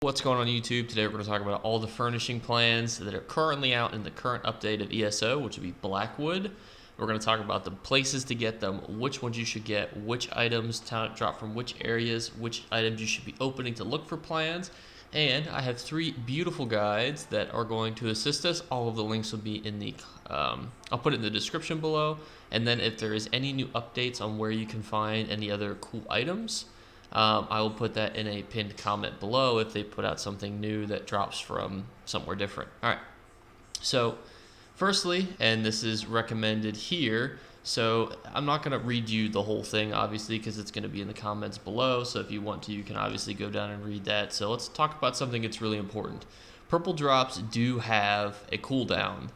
What's going on YouTube? Today we're going to talk about all the furnishing plans that are currently out in the current update of ESO, which will be Blackwood. We're going to talk about the places to get them, which ones you should get, which items drop from which areas, which items you should be opening to look for plans. And I have 3 beautiful guides that are going to assist us. All of the links will be in the, I'll put it in the description below. And then if there is any new updates on where you can find any other cool items, I will put that in a pinned comment below if they put out something new that drops from somewhere different. All right. So firstly, and this is recommended here, so I'm not going to read you the whole thing, obviously, because it's going to be in the comments below. So if you want to, you can obviously go down and read that. So let's talk about something that's really important. Purple drops do have a cooldown.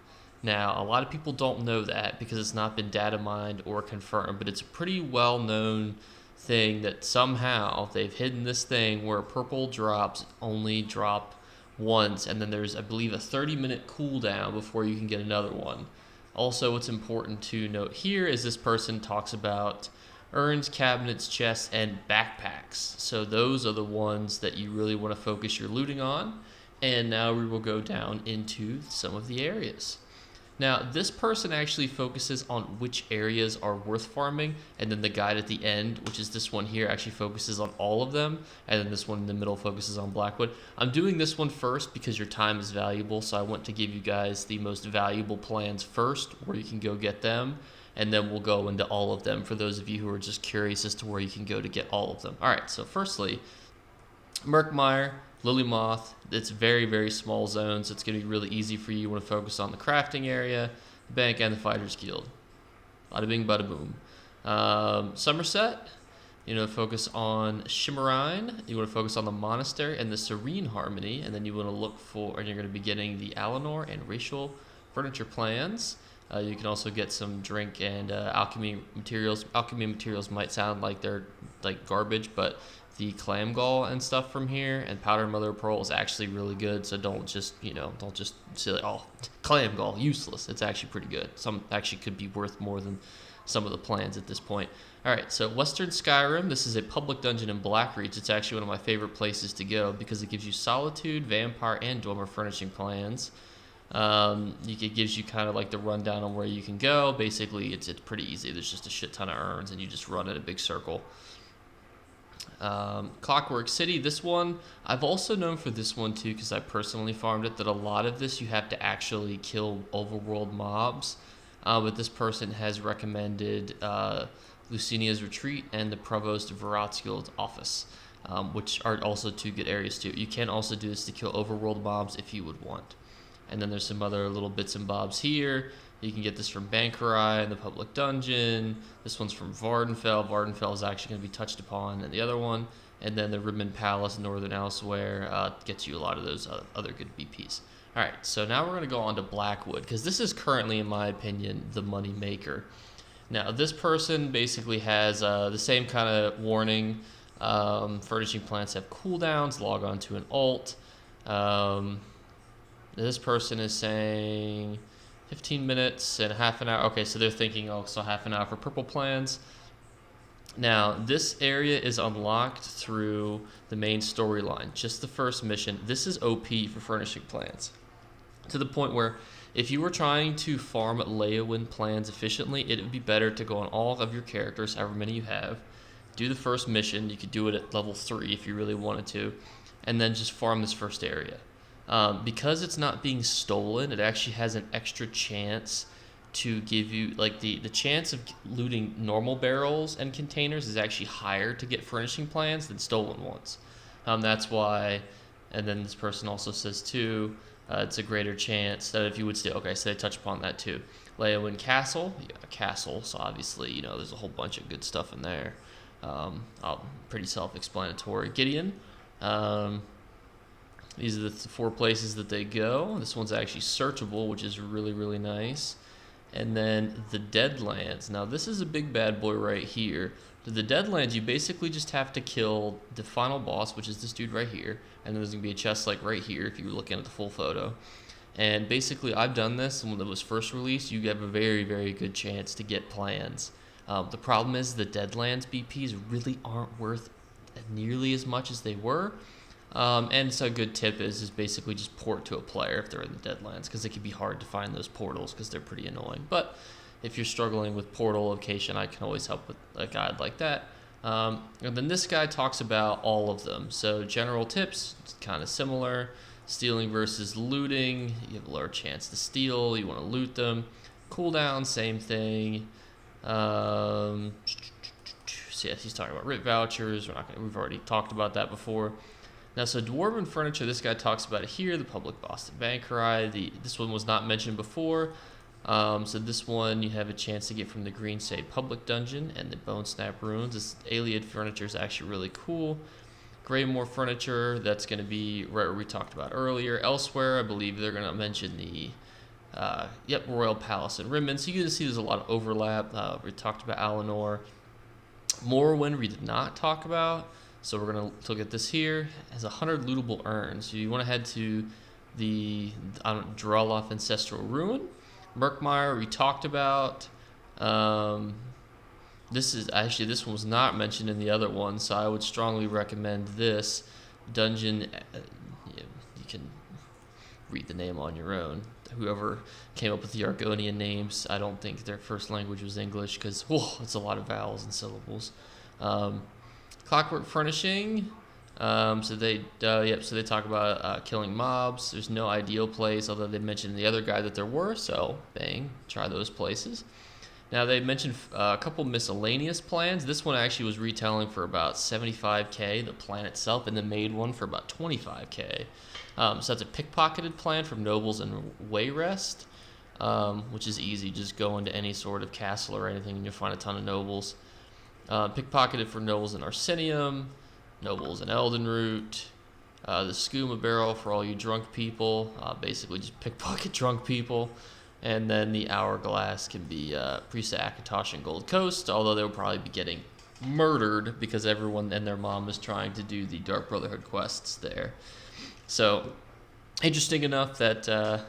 Now, a lot of people don't know that because it's not been data mined or confirmed, but it's a pretty well-known thing that somehow they've hidden this thing where purple drops only drop once, and then there's, I believe, a 30-minute cooldown before you can get another one. Also, what's important to note here is this person talks about urns, cabinets, chests, and backpacks. So those are the ones that you really want to focus your looting on. And now we will go down into some of the areas. Now, this person actually focuses on which areas are worth farming, and then the guide at the end, which is this one here, actually focuses on all of them, and then this one in the middle focuses on Blackwood. I'm doing this one first because your time is valuable, so I want to give you guys the most valuable plans first, where you can go get them, and then we'll go into all of them for those of you who are just curious as to where you can go to get all of them. All right, so firstly, Murkmire, Lily Moth, it's very, very small zones. It's going to be really easy for you. You want to focus on the crafting area, the bank, and the Fighters Guild. Bada bing, bada boom. Somerset, focus on Shimmerine. You want to focus on the Monastery and the Serene Harmony. And then you want to look for, and you're going to be getting the Alinor and Racial Furniture plans. You can also get some drink and alchemy materials. Alchemy materials might sound like they're like garbage, but the clam gall and stuff from here and powdered mother of pearl is actually really good. So don't just say like, oh, clam gall useless. It's actually pretty good. Some actually could be worth more than some of the plans at this point. All right, so Western Skyrim. This is a public dungeon in Blackreach. It's actually one of my favorite places to go because it gives you solitude, vampire, and dormer furnishing plans. It gives you kind of like the rundown on where you can go. Basically, it's pretty easy. There's just a shit ton of urns, and you just run in a big circle. Clockwork City, this one I've also known for this one too because I personally farmed it, that a lot of this you have to actually kill overworld mobs, but this person has recommended Lucinia's Retreat and the Provost of Veratskild's office, which are also 2 good areas too. You can also do this to kill overworld mobs if you would want. And then there's some other little bits and bobs here. You can get this from Bankerai in the public dungeon. This one's from Vardenfell. Vardenfell is actually going to be touched upon in the other one. And then the Ribbon Palace, Northern Elsewhere, gets you a lot of those other good BPs. All right, so now we're going to go on to Blackwood, because this is currently, in my opinion, the money maker. Now, this person basically has the same kind of warning. Furnishing plants have cooldowns. Log on to an alt. This person is saying 15 minutes and half an hour. Okay, so they're thinking also half an hour for purple plans. Now, this area is unlocked through the main storyline, just the first mission. This is OP for furnishing plans, to the point where if you were trying to farm Leyawind plans efficiently, it would be better to go on all of your characters, however many you have, do the first mission. You could do it at level 3 if you really wanted to, and then just farm this first area. Because it's not being stolen, it actually has an extra chance to give you, like, the chance of looting normal barrels and containers is actually higher to get furnishing plans than stolen ones. That's why, and then this person also says too, it's a greater chance that if you would stay, okay, so they touch upon that too. Leyawind Castle, castle, so obviously, there's a whole bunch of good stuff in there. Pretty self-explanatory. Gideon, these are the 4 places that they go. This one's actually searchable, which is really, really nice. And then the Deadlands. Now, this is a big bad boy right here. To the Deadlands, you basically just have to kill the final boss, which is this dude right here. And then there's going to be a chest like right here if you were looking at the full photo. And basically, I've done this. When it was first released, you have a very, very good chance to get plans. The problem is the Deadlands BPs really aren't worth nearly as much as they were. And so a good tip is basically just port to a player if they're in the Deadlands, because it can be hard to find those portals because they're pretty annoying. But if you're struggling with portal location, I can always help with a guide like that. And then this guy talks about all of them. So general tips, kind of similar. Stealing versus looting. You have a lower chance to steal. You want to loot them. Cooldown, same thing. So yes, he's talking about RIP vouchers. We've already talked about that before. Now, so Dwarven Furniture, this guy talks about it here. The Public Boston Bank Ride. This one was not mentioned before. So this one you have a chance to get from the Green State Public Dungeon and the Bone Snap Ruins. This Alien Furniture is actually really cool. Greymore Furniture, that's going to be right where we talked about earlier. Elsewhere, I believe they're going to mention the Royal Palace and Rimmon. So you can see there's a lot of overlap. We talked about Alinor. Morrowind we did not talk about. So we're going to look at this here. It has 100 lootable urns. So you want to head to the Droloth Ancestral Ruin. Murkmire we talked about. This one was not mentioned in the other one, so I would strongly recommend this dungeon. You can read the name on your own. Whoever came up with the Argonian names, I don't think their first language was English, because it's a lot of vowels and syllables. Clockwork Furnishing. So they talk about killing mobs. There's no ideal place, although they mentioned in the other guide that there were. So bang, try those places. Now they mentioned a couple miscellaneous plans. This one actually was retailing for about 75k, the plan itself, and the made one for about 25k. So that's a pickpocketed plan from nobles and Wayrest, which is easy. Just go into any sort of castle or anything, and you'll find a ton of nobles. Pickpocketed for nobles in Arsenium, nobles in Eldenroot, the skooma barrel for all you drunk people, basically just pickpocket drunk people, and then the hourglass can be priests of Akatosh and Gold Coast, although they'll probably be getting murdered because everyone and their mom is trying to do the Dark Brotherhood quests there. So interesting enough that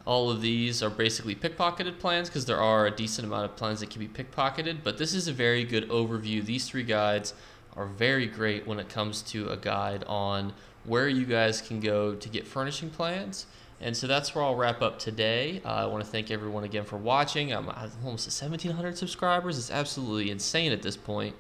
all of these are basically pickpocketed plans, because there are a decent amount of plans that can be pickpocketed, but this is a very good overview. These three guides are very great when it comes to a guide on where you guys can go to get furnishing plans. And so that's where I'll wrap up today. I want to thank everyone again for watching. I'm almost at 1,700 subscribers. It's absolutely insane at this point.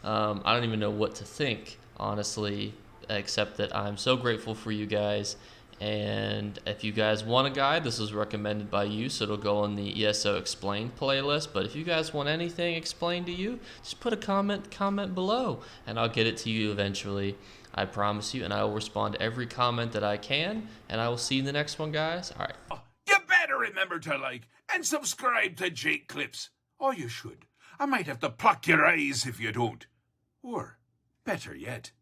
I don't even know what to think, honestly, except that I'm so grateful for you guys. And if you guys want a guide, this was recommended by you, so it'll go on the ESO Explained playlist. But if you guys want anything explained to you, just put a comment below, and I'll get it to you eventually. I promise you, and I will respond to every comment that I can, and I will see you in the next one, guys. All right. You better remember to like and subscribe to Jake Clips. Or you should. I might have to pluck your eyes if you don't. Or, better yet,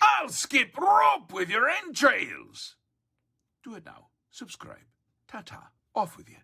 I'll skip rope with your entrails. Do it now. Subscribe. Ta-ta. Off with you.